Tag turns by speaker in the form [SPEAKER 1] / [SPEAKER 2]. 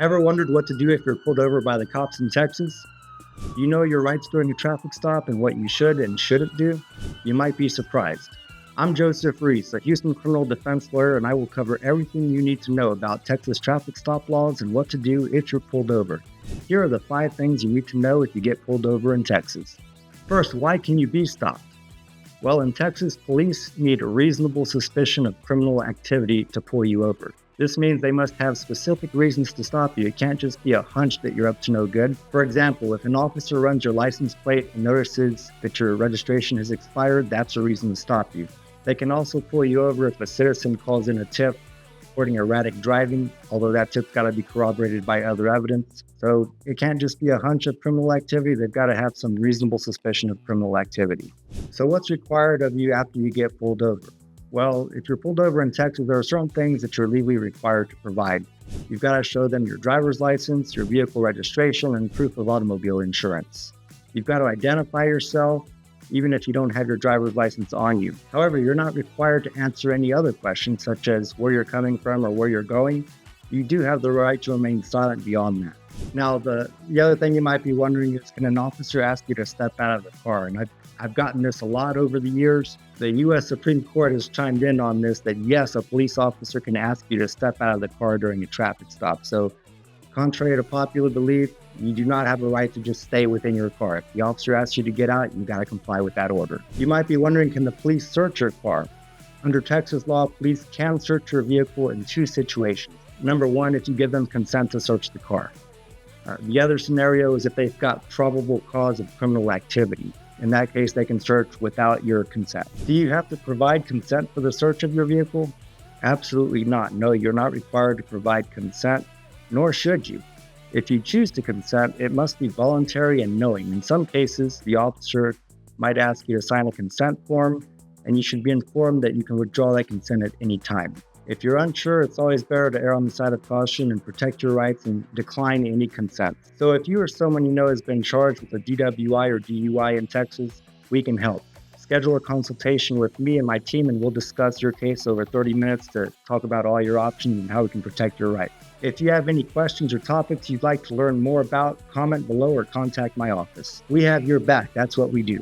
[SPEAKER 1] Ever wondered what to do if you're pulled over by the cops in Texas? Do you know your rights during a traffic stop and what you should and shouldn't do? You might be surprised. I'm Joseph Reese, a Houston criminal defense lawyer, and I will cover everything you need to know about Texas traffic stop laws and what to do if you're pulled over. Here are the 5 things you need to know if you get pulled over in Texas. First, why can you be stopped? Well, in Texas, police need a reasonable suspicion of criminal activity to pull you over. This means they must have specific reasons to stop you. It can't just be a hunch that you're up to no good. For example, if an officer runs your license plate and notices that your registration has expired, that's a reason to stop you. They can also pull you over if a citizen calls in a tip reporting erratic driving, although that tip's got to be corroborated by other evidence. So it can't just be a hunch of criminal activity. They've got to have some reasonable suspicion of criminal activity. So what's required of you after you get pulled over? Well, if you're pulled over in Texas, there are certain things that you're legally required to provide. You've got to show them your driver's license, your vehicle registration, and proof of automobile insurance. You've got to identify yourself, even if you don't have your driver's license on you. However, you're not required to answer any other questions, such as where you're coming from or where you're going. You do have the right to remain silent beyond that. Now, the other thing you might be wondering is, can an officer ask you to step out of the car? And I've gotten this a lot over the years. The U.S. Supreme Court has chimed in on this, that yes, a police officer can ask you to step out of the car during a traffic stop. So, contrary to popular belief, you do not have a right to just stay within your car. If the officer asks you to get out, you've got to comply with that order. You might be wondering, can the police search your car? Under Texas law, police can search your vehicle in 2 situations. Number 1, if you give them consent to search the car. The other scenario is if they've got probable cause of criminal activity. In that case, they can search without your consent. Do you have to provide consent for the search of your vehicle? Absolutely not. No, you're not required to provide consent, nor should you. If you choose to consent, it must be voluntary and knowing. In some cases, the officer might ask you to sign a consent form, and you should be informed that you can withdraw that consent at any time. If you're unsure, it's always better to err on the side of caution and protect your rights and decline any consent. So if you or someone you know has been charged with a DWI or DUI in Texas, we can help. Schedule a consultation with me and my team, and we'll discuss your case over 30 minutes to talk about all your options and how we can protect your rights. If you have any questions or topics you'd like to learn more about, comment below or contact my office. We have your back. That's what we do.